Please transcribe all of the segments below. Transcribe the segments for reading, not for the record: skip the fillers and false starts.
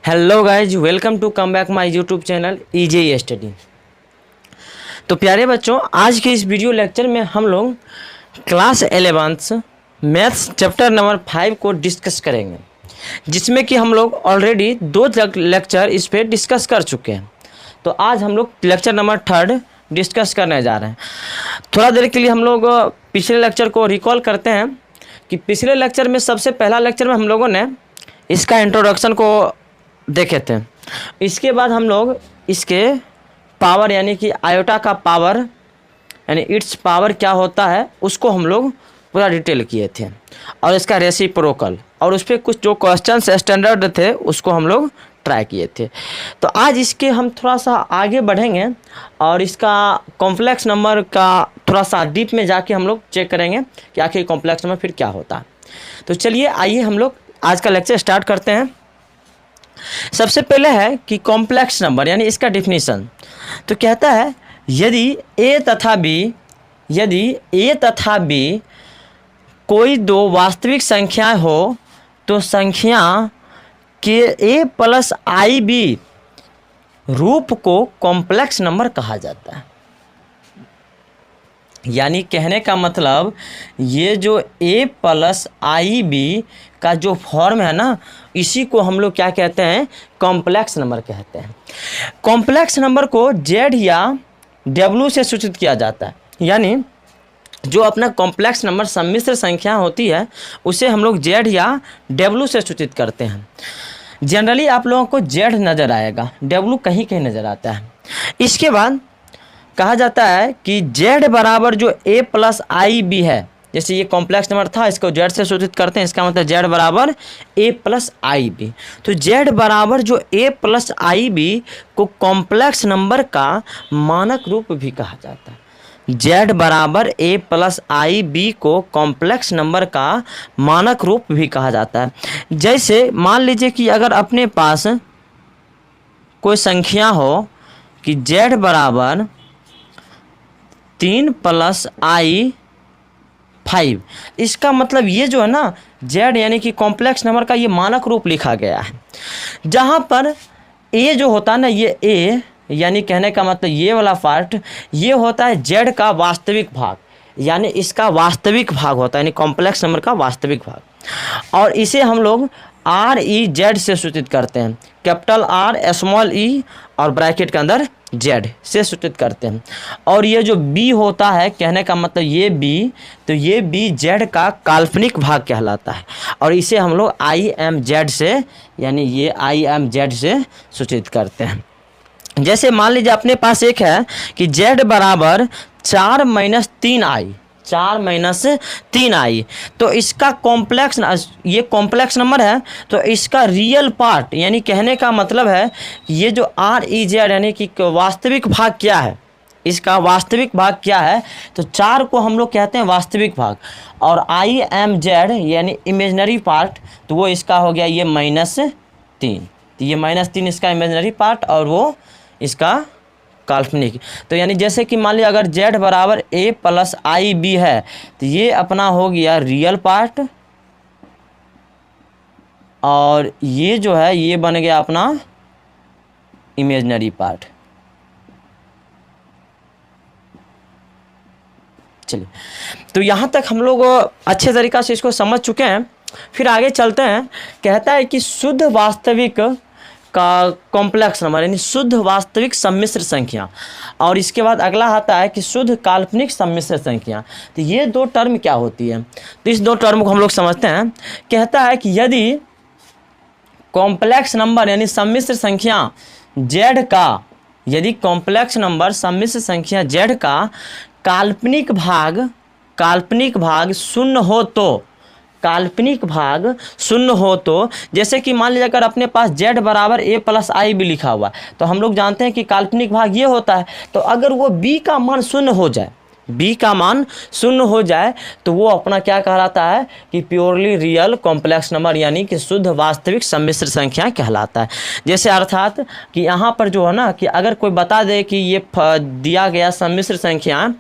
Hello guys, welcome to come back my YouTube channel EJ study. तो प्यारे बच्चों, आज के इस वीडियो लेक्चर में हम लोग class 11th maths chapter number 5 को डिस्कस करेंगे, जिसमें कि हम लोग ऑलरेडी 2 लेक्चर इस पर डिस्कस कर चुके हैं। तो आज हम लोग लेक्चर नंबर 3 डिस्कस करने जा रहे हैं। थोड़ा देर के लिए हम लोग पिछले लेक्चर को रिकॉल करते हैं कि पिछले लेक्चर में सबसे पहला लेक्चर में हम लोगों ने इसका इंट्रोडक्शन को देखे थे। इसके बाद हम लोग इसके पावर यानी कि आयोटा का पावर यानी इट्स पावर क्या होता है उसको हम लोग पूरा डिटेल किए थे, और इसका रेसिप्रोकल और उस पर कुछ जो क्वेश्चंस स्टैंडर्ड थे उसको हम लोग ट्राई किए थे। तो आज इसके हम थोड़ा सा आगे बढ़ेंगे और इसका कॉम्प्लेक्स नंबर का थोड़ा सा डीप में जाके हम लोग चेक करेंगे कि आखिर कॉम्प्लेक्स नंबर फिर क्या होता है। तो चलिए आइए हम लोग आज का लेक्चर स्टार्ट करते हैं। सबसे पहले है कि कॉम्प्लेक्स नंबर यानी इसका डिफिनीशन। तो कहता है यदि ए तथा बी कोई दो वास्तविक संख्याएं हो तो संख्या के ए प्लस आई बी रूप को कॉम्प्लेक्स नंबर कहा जाता है। यानी कहने का मतलब ये जो ए प्लस आई बी का जो फॉर्म है ना, इसी को हम लोग क्या कहते हैं, कॉम्प्लेक्स नंबर कहते हैं। कॉम्प्लेक्स नंबर को जेड या डब्ल्यू से सूचित किया जाता है। यानी जो अपना कॉम्प्लेक्स नंबर सम्मिश्र संख्या होती है उसे हम लोग जेड या डब्ल्यू से सूचित करते हैं। जनरली आप लोगों को जेड नज़र आएगा, डब्ल्यू कहीं कहीं नज़र आता है। इसके बाद कहा जाता है कि जेड बराबर जो ए प्लस आई बी है, जैसे ये कॉम्प्लेक्स नंबर था इसको जेड से सूचित करते हैं, इसका मतलब जेड बराबर ए प्लस आई बी। तो जेड बराबर जो ए प्लस आई बी को कॉम्प्लेक्स नंबर का मानक रूप भी कहा जाता है। जेड बराबर ए प्लस आई बी को कॉम्प्लेक्स नंबर का मानक रूप भी कहा जाता है। जैसे मान लीजिए कि अगर अपने पास कोई संख्या हो कि जेड बराबर 3 + i5, इसका मतलब ये जो है ना जेड यानी कि कॉम्प्लेक्स नंबर का ये मानक रूप लिखा गया है। जहाँ पर ए जो होता है ना, ये ए यानी कहने का मतलब ये वाला पार्ट ये होता है जेड का वास्तविक भाग, यानी इसका वास्तविक भाग होता है, यानी कॉम्प्लेक्स नंबर का वास्तविक भाग। और इसे हम लोग आर ई जेड से सूचित करते हैं, कैपिटल आर स्मॉल ई और ब्रैकेट के अंदर जेड से सूचित करते हैं। और ये जो बी होता है, कहने का मतलब ये बी, तो ये बी जेड का काल्पनिक भाग कहलाता है, और इसे हम लोग आई एम जेड से यानी ये आई एम जेड से सूचित करते हैं। जैसे मान लीजिए अपने पास एक है कि जेड बराबर 4 - 3i, 4 - 3i, तो इसका कॉम्प्लेक्स, ये कॉम्प्लेक्स नंबर है तो इसका रियल पार्ट यानी कहने का मतलब है ये जो आर ई जेड यानी कि वास्तविक भाग क्या है, इसका वास्तविक भाग क्या है, तो 4 को हम लोग कहते हैं वास्तविक भाग, और आई एम जेड यानी इमेजनरी पार्ट, तो वो इसका हो गया ये -3, तो ये -3 इसका इमेजनरी पार्ट और वो इसका काल्पनिक। तो यानी जैसे कि मान लिया अगर जेड बराबर ए प्लस आई बी है तो ये अपना हो गया रियल पार्ट, और ये जो है ये बन गया अपना इमेजनरी पार्ट। चलिए, तो यहाँ तक हम लोग अच्छे तरीक़ा से इसको समझ चुके हैं। फिर आगे चलते हैं। कहता है कि शुद्ध वास्तविक का कॉम्प्लेक्स नंबर यानी शुद्ध वास्तविक सम्मिश्र संख्या, और इसके बाद अगला आता है कि शुद्ध काल्पनिक सम्मिश्र संख्या। तो ये 2 टर्म क्या होती है, तो इस 2 टर्म को हम लोग समझते हैं। कहता है कि यदि कॉम्प्लेक्स नंबर यानी सम्मिश्र संख्या जेड का, यदि कॉम्प्लेक्स नंबर सम्मिश्र संख्या जेड का काल्पनिक भाग शून्य हो तो, काल्पनिक भाग शून्य हो तो, जैसे कि मान लीजिए अगर अपने पास जेड बराबर ए प्लस आई बी लिखा हुआ है तो हम लोग जानते हैं कि काल्पनिक भाग ये होता है। तो अगर वो बी का मान शून्य हो जाए, बी का मान शून्य हो जाए तो वो अपना क्या कहलाता है कि प्योरली रियल कॉम्प्लेक्स नंबर यानी कि शुद्ध वास्तविक सम्मिश्र संख्या कहलाता है। जैसे अर्थात कि यहाँ पर जो है ना कि अगर कोई बता दे कि ये दिया गया सम्मिश्र संख्या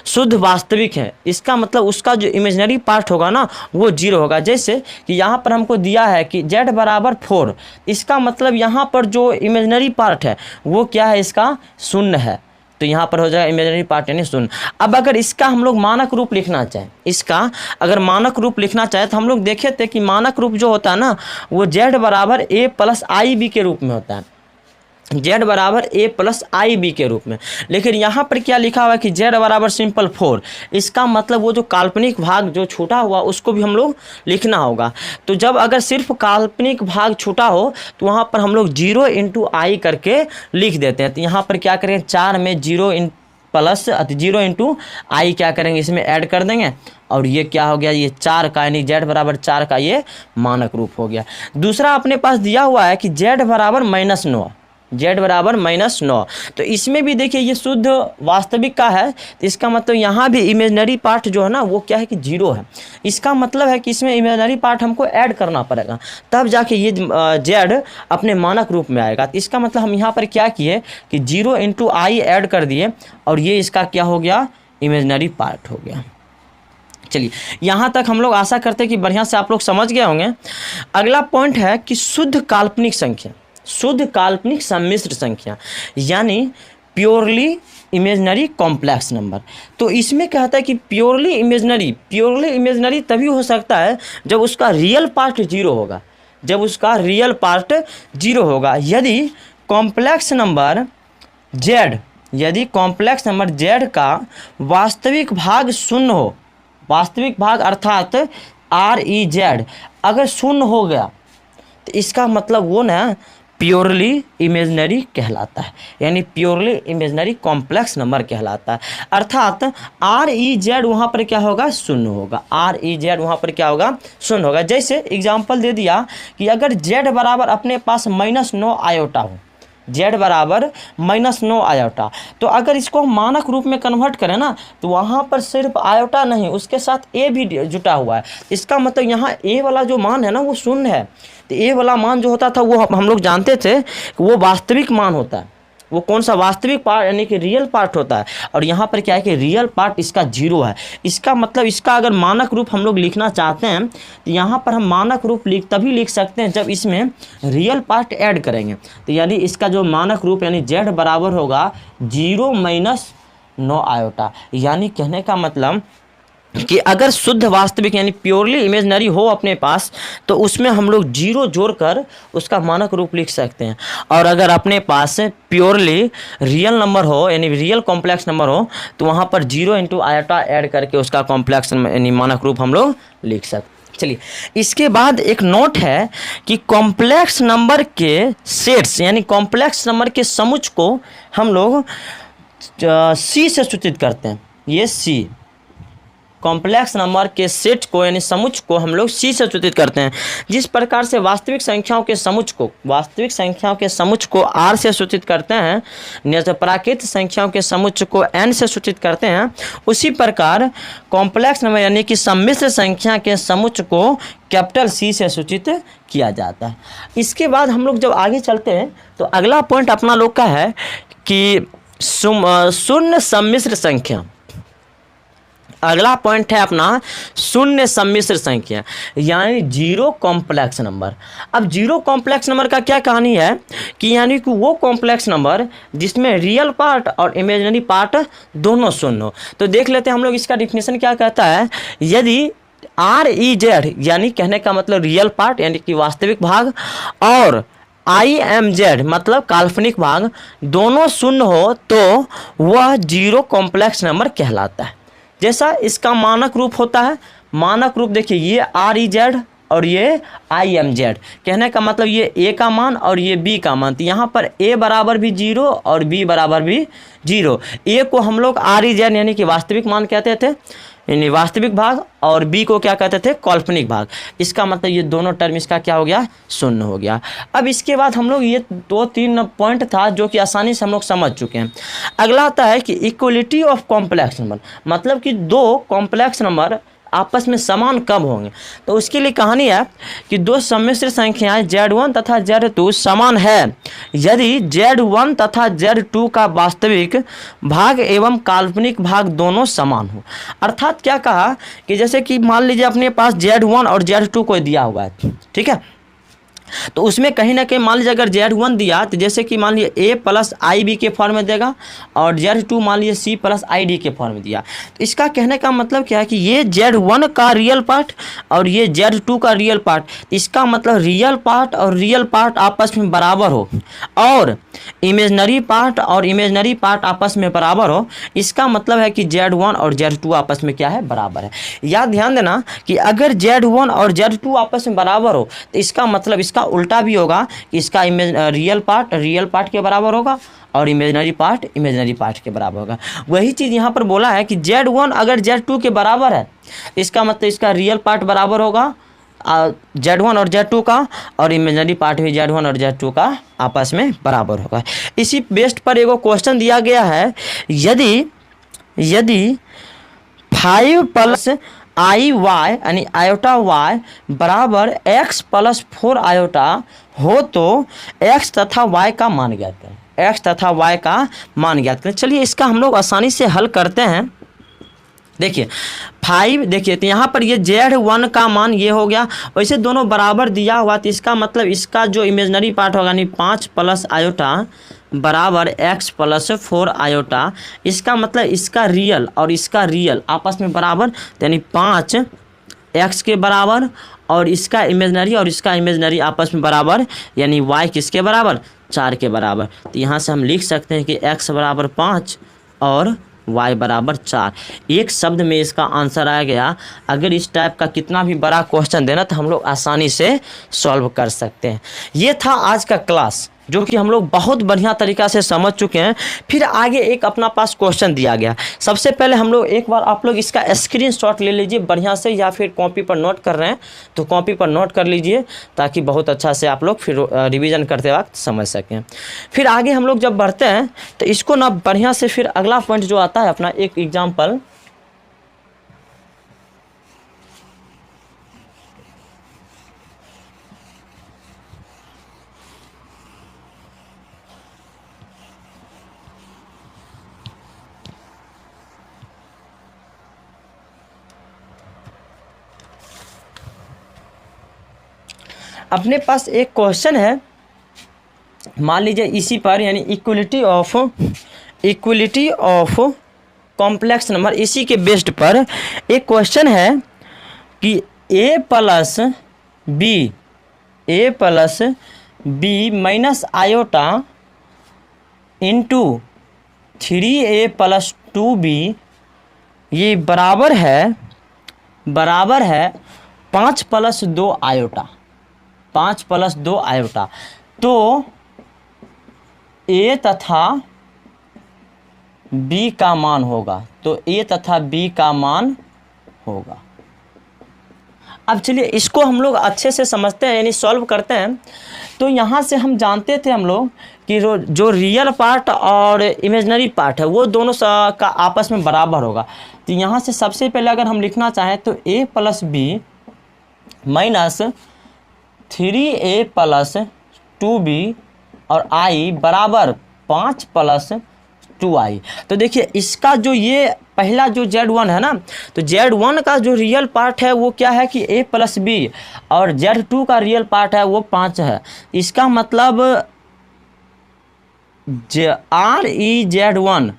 शुद्ध वास्तविक है, इसका मतलब उसका जो इमेजिनरी पार्ट होगा ना वो 0 होगा। जैसे कि यहाँ पर हमको दिया है कि z बराबर 4, इसका मतलब यहाँ पर जो इमेजिनरी पार्ट है वो क्या है, इसका शून्य है, तो यहाँ पर हो जाएगा इमेजिनरी पार्ट यानी शून्य। अब अगर इसका हम लोग मानक रूप लिखना चाहें, इसका अगर मानक रूप लिखना चाहें तो हम लोग देखे थे कि मानक रूप जो होता है ना वो z बराबर a प्लस आई बी के रूप में होता है, z बराबर a प्लस आई बी के रूप में। लेकिन यहाँ पर क्या लिखा हुआ है कि z बराबर सिंपल 4, इसका मतलब वो जो काल्पनिक भाग जो छूटा हुआ उसको भी हम लोग लिखना होगा। तो जब अगर सिर्फ काल्पनिक भाग छूटा हो तो वहाँ पर हम लोग 0 इंटू आई करके लिख देते हैं। तो यहाँ पर क्या करेंगे, 4 में 0 इंटू आई क्या करेंगे, इसमें ऐड कर देंगे और ये क्या हो गया, ये 4 का यानी z बराबर 4 का ये मानक रूप हो गया। दूसरा अपने पास दिया हुआ है कि z बराबर -9, z बराबर -9, तो इसमें भी देखिए ये शुद्ध वास्तविक का है, तो इसका मतलब यहाँ भी इमेजिनरी पार्ट जो है ना वो क्या है कि 0 है। इसका मतलब है कि इसमें इमेजिनरी पार्ट हमको ऐड करना पड़ेगा तब जाके ये z अपने मानक रूप में आएगा। तो इसका मतलब हम यहाँ पर क्या किए कि 0 इंटू आई ऐड कर दिए और ये इसका क्या हो गया, इमेजिनरी पार्ट हो गया। चलिए यहाँ तक हम लोग आशा करते हैं कि बढ़िया से आप लोग समझ गए होंगे। अगला पॉइंट है कि शुद्ध काल्पनिक संख्या, शुद्ध काल्पनिक सम्मिश्र संख्या यानी प्योरली इमेजिनरी कॉम्प्लेक्स नंबर। तो इसमें कहता है कि प्योरली इमेजिनरी तभी हो सकता है जब उसका रियल पार्ट 0 होगा, जब उसका रियल पार्ट 0 होगा। यदि कॉम्प्लेक्स नंबर z का वास्तविक भाग शून्य हो, वास्तविक भाग अर्थात REZ अगर शून्य हो गया तो इसका मतलब वो ना प्योरली इमेजिनरी कहलाता है, यानी प्योरली इमेजिनरी कॉम्प्लेक्स नंबर कहलाता है। अर्थात REZ वहाँ पर क्या होगा, शून्य होगा, REZ वहाँ पर क्या होगा, शून्य होगा। जैसे एग्जांपल दे दिया कि अगर z बराबर अपने पास -9 आयोटा हो, z बराबर -9 आयोटा, तो अगर इसको हम मानक रूप में कन्वर्ट करें ना तो वहाँ पर सिर्फ आयोटा नहीं उसके साथ a भी जुटा हुआ है। इसका मतलब यहाँ a वाला जो मान है ना वो शून्य है। तो a वाला मान जो होता था वो हम लोग जानते थे कि वो वास्तविक मान होता है, वो कौन सा वास्तविक पार्ट यानी कि रियल पार्ट होता है। और यहाँ पर क्या है कि रियल पार्ट इसका 0 है। इसका मतलब इसका अगर मानक रूप हम लोग लिखना चाहते हैं तो यहाँ पर हम मानक रूप तभी लिख सकते हैं जब इसमें रियल पार्ट ऐड करेंगे। तो यानी इसका जो मानक रूप यानी z बराबर होगा 0 - 9 आयोटा। यानी कहने का मतलब कि अगर शुद्ध वास्तविक यानी प्योरली इमेजिनरी हो अपने पास तो उसमें हम लोग 0 जोड़कर उसका मानक रूप लिख सकते हैं। और अगर अपने पास प्योरली रियल नंबर हो यानी रियल कॉम्प्लेक्स नंबर हो तो वहाँ पर 0 इंटू आयोटा ऐड करके उसका कॉम्प्लेक्स यानी मानक रूप हम लोग लिख सकते हैं। चलिए इसके बाद एक नोट है कि कॉम्प्लेक्स नंबर के सेट्स यानी कॉम्प्लेक्स नंबर के समुच्च को हम लोग C से सूचित करते हैं। ये C कॉम्प्लेक्स नंबर के सेट को यानी समुच्च को हम लोग C से सूचित करते हैं। जिस प्रकार से वास्तविक संख्याओं के समुच्च को R से सूचित करते हैं, प्राकृत संख्याओं के समुच्च को N से सूचित करते हैं, उसी प्रकार कॉम्प्लेक्स नंबर यानी कि सम्मिश्र संख्या के समुच्च को कैपिटल C से सूचित किया जाता है। इसके बाद हम लोग जब आगे चलते हैं तो अगला पॉइंट अपना लोग का है कि शून्य सम्मिश्र संख्या। अगला पॉइंट है अपना शून्य सम्मिश्र संख्या यानी 0 कॉम्प्लेक्स नंबर। अब 0 कॉम्प्लेक्स नंबर का क्या कहानी है कि यानी कि वो कॉम्प्लेक्स नंबर जिसमें रियल पार्ट और इमेजिनरी पार्ट दोनों शून्य हो। तो देख लेते हैं हम लोग इसका डिफिनेशन क्या कहता है। यदि REZ यानी कहने का मतलब रियल पार्ट यानी कि वास्तविक भाग और IMZ मतलब काल्पनिक भाग दोनों शून्य हो तो वह 0 कॉम्प्लेक्स नंबर कहलाता है। जैसा इसका मानक रूप होता है, मानक रूप देखिए ये REZ और ये IMZ, कहने का मतलब ये A का मान और ये B का मान। तो यहाँ पर A बराबर भी 0 और B बराबर भी 0। A को हम लोग REZ यानी कि वास्तविक मान कहते थे, यानी वास्तविक भाग, और बी को क्या कहते थे, काल्पनिक भाग। इसका मतलब ये दोनों टर्म इसका क्या हो गया, शून्य हो गया। अब इसके बाद हम लोग ये 2-3 पॉइंट था जो कि आसानी से हम लोग समझ चुके हैं। अगला आता है कि इक्वलिटी ऑफ कॉम्प्लेक्स नंबर, मतलब कि दो कॉम्प्लेक्स नंबर आपस में समान कब होंगे। तो उसके लिए कहानी है कि दो सम्मिश्र संख्याएं Z1 तथा Z2 समान है यदि Z1 तथा Z2 का वास्तविक भाग एवं काल्पनिक भाग दोनों समान हो। अर्थात क्या कहा कि जैसे कि मान लीजिए अपने पास Z1 और Z2 को दिया हुआ है, ठीक है, तो उसमें कहीं ना कहीं मान लीजिए अगर Z1 दिया तो जैसे कि मान लीजिए A प्लस IB के फॉर्म में देगा, और Z2 मान लीजिए C प्लस ID के फॉर्म में दिया। तो इसका कहने का मतलब क्या है कि ये Z1 का रियल पार्ट और ये Z2 का रियल पार्ट, इसका मतलब रियल पार्ट और रियल पार्ट आपस में बराबर हो और इमेजनरी पार्ट और इमेजनरी पार्ट आपस में बराबर हो। इसका मतलब है कि Z1 और Z2 आपस में क्या है, बराबर है। याद ध्यान देना कि अगर Z1 और Z2 आपस में बराबर हो तो इसका मतलब इसका उल्टा भी होगा कि इसका रियल पार्ट के बराबर होगा और इमेजनरी पार्ट के बराबर होगा। वही चीज़ यहाँ पर बोला है कि Z1 अगर Z2 के बराबर है इसका मतलब इसका रियल पार्ट बराबर होगा Z1 और Z2 का, और इमेजनरी पार्ट भी Z1 और Z2 का आपस में बराबर होगा। इसी बेस्ट पर एगो क्वेश्चन दिया गया है, यदि 5 प्लस आई वाई यानी आयोटा वाई बराबर x प्लस 4 आयोटा हो तो x तथा y का मान ज्ञात करें। x तथा y का मान ज्ञात करें। चलिए इसका हम लोग आसानी से हल करते हैं। देखिए 5, देखिए तो यहाँ पर ये Z1 का मान ये हो गया, वैसे दोनों बराबर दिया हुआ तो इसका मतलब इसका जो इमेजनरी पार्ट होगा यानी 5 प्लस आयोटा बराबर x प्लस 4 आयोटा, इसका मतलब इसका रियल और इसका रियल आपस में बराबर, यानी 5 x के बराबर और इसका इमेजनरी और इसका इमेजनरी आपस में बराबर, यानी y किसके बराबर, 4 के बराबर। तो यहाँ से हम लिख सकते हैं कि x बराबर 5 और y बराबर 4। एक शब्द में इसका आंसर आ गया। अगर इस टाइप का कितना भी बड़ा क्वेश्चन देना तो हम लोग आसानी से सॉल्व कर सकते हैं। ये था आज का क्लास जो कि हम लोग बहुत बढ़िया तरीक़ा से समझ चुके हैं। फिर आगे एक अपना पास क्वेश्चन दिया गया। सबसे पहले हम लोग एक बार आप लोग इसका स्क्रीनशॉट ले लीजिए बढ़िया से, या फिर कॉपी पर नोट कर रहे हैं तो कॉपी पर नोट कर लीजिए ताकि बहुत अच्छा से आप लोग फिर रिवीजन करते वक्त समझ सकें। फिर आगे हम लोग जब बढ़ते हैं तो इसको ना बढ़िया से, फिर अगला पॉइंट जो आता है अपना एक एग्जाम्पल, अपने पास एक क्वेश्चन है, मान लीजिए इसी पर, यानी इक्वलिटी ऑफ कॉम्प्लेक्स नंबर, इसी के बेस्ड पर एक क्वेश्चन है कि a plus b minus iota into 3a plus 2b ये बराबर है 5 प्लस 2 आयोटा, 5 प्लस 2 आयोटा। तो a तथा b का मान होगा, तो a तथा b का मान होगा। अब चलिए इसको हम लोग अच्छे से समझते हैं, यानी सॉल्व करते हैं। तो यहाँ से हम जानते थे हम लोग कि जो रियल पार्ट और इमेजनरी पार्ट है वो दोनों का आपस में बराबर होगा। तो यहाँ से सबसे पहले अगर हम लिखना चाहें तो a plus b minus 3a plus 2b और i बराबर 5 प्लस 2i। तो देखिए इसका जो ये पहला जो Z1 है ना, तो Z1 का जो रियल पार्ट है वो क्या है कि a प्लस बी, और Z2 का रियल पार्ट है वो 5 है। इसका मतलब ReZ1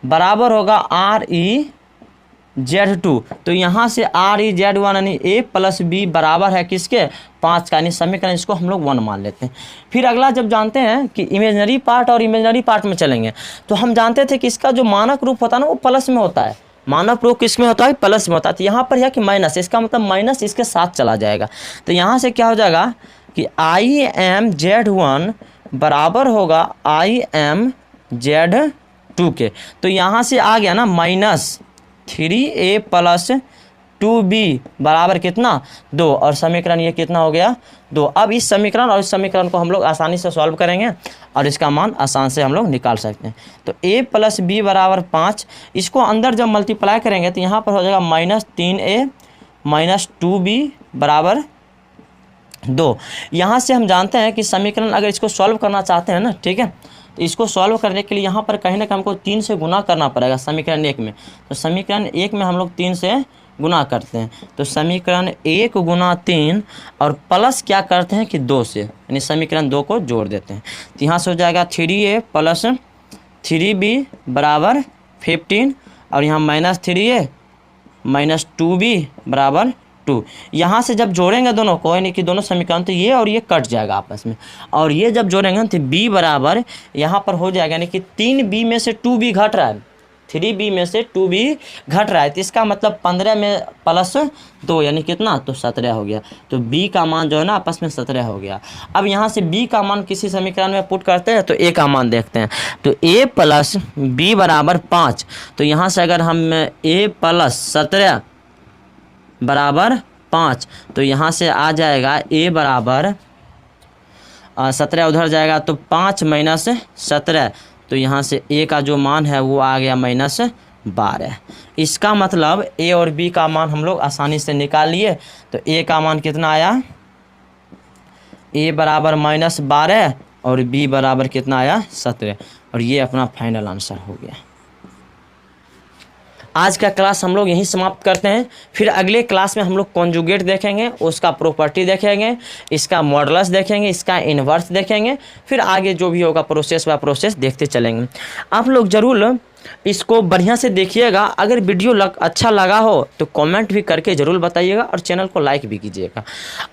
बराबर होगा ReZ2। तो यहाँ से ReZ1 यानी a प्लस बी बराबर है किसके, 5 का, यानी समीकरण इसको हम लोग 1 मान लेते हैं। फिर अगला जब जानते हैं कि इमेजनरी पार्ट और इमेजनरी पार्ट में चलेंगे तो हम जानते थे कि इसका जो मानक रूप होता है ना वो प्लस में होता है। मानक रूप किस में होता है, प्लस में होता है। तो यहाँ पर है कि माइनस, इसका मतलब माइनस इसके साथ चला जाएगा। तो यहाँ से क्या हो जाएगा कि ImZ1 बराबर होगा ImZ2 के। तो यहाँ से आ गया ना माइनस 3a प्लस 2b बराबर कितना 2, और समीकरण ये कितना हो गया 2। अब इस समीकरण और इस समीकरण को हम लोग आसानी से सॉल्व करेंगे और इसका मान आसान से हम लोग निकाल सकते हैं। तो a प्लस बी बराबर 5, इसको अंदर जब मल्टीप्लाई करेंगे तो यहाँ पर हो जाएगा -3a माइनस 2b बराबर 2। यहाँ से हम जानते हैं कि समीकरण अगर इसको सॉल्व करना चाहते हैं ना, ठीक है, तो इसको सॉल्व करने के लिए यहाँ पर कहीं ना कहीं हमको 3 से गुना करना पड़ेगा समीकरण 1 में। तो समीकरण 1 में हम लोग 3 से गुना करते हैं, तो समीकरण 1 गुना 3 और प्लस क्या करते हैं कि 2 से, यानी समीकरण 2 को जोड़ देते हैं। तो यहाँ से हो जाएगा 3a प्लस 3b बराबर 15 और यहाँ -3a माइनस 2b बराबर 2। यहाँ से जब जोड़ेंगे दोनों को, यानी कि दोनों समीकरण, तो ये और ये कट जाएगा आपस में, और ये जब जोड़ेंगे तो b बराबर यहाँ पर हो जाएगा, यानी कि 3b में से 2b घट रहा है, 3b में से 2b घट रहा है, तो इसका मतलब 15 में प्लस 2 यानी कितना, तो 17 हो गया। तो b का मान जो है ना आपस में 17 हो गया। अब यहाँ से b का मान किसी समीकरण में पुट करते हैं तो a का मान देखते हैं। तो a प्लस b बराबर 5, तो यहाँ से अगर हम a प्लस 17 बराबर 5, तो यहाँ से आ जाएगा a बराबर 17 उधर जाएगा तो 5 माइनस 17, तो यहाँ से a का जो मान है वो आ गया -12। इसका मतलब a और b का मान हम लोग आसानी से निकाल लिए। तो a का मान कितना आया, a बराबर -12 और b बराबर कितना आया 17, और ये अपना फाइनल आंसर हो गया। आज का क्लास हम लोग यहीं समाप्त करते हैं। फिर अगले क्लास में हम लोग कॉन्जुगेट देखेंगे, उसका प्रॉपर्टी देखेंगे, इसका मॉडुलस देखेंगे, इसका इन्वर्स देखेंगे, फिर आगे जो भी होगा प्रोसेस व प्रोसेस देखते चलेंगे। आप लोग ज़रूर इसको बढ़िया से देखिएगा। अगर वीडियो अच्छा लगा हो तो कमेंट भी करके ज़रूर बताइएगा और चैनल को लाइक भी कीजिएगा।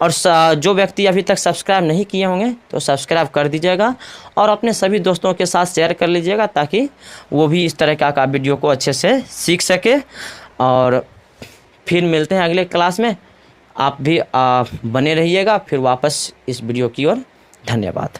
और जो व्यक्ति अभी तक सब्सक्राइब नहीं किए होंगे तो सब्सक्राइब कर दीजिएगा और अपने सभी दोस्तों के साथ शेयर कर लीजिएगा, ताकि वो भी इस तरह का वीडियो को अच्छे से सीख सके। और फिर मिलते हैं अगले क्लास में। आप भी बने रहिएगा फिर वापस इस वीडियो की ओर। धन्यवाद।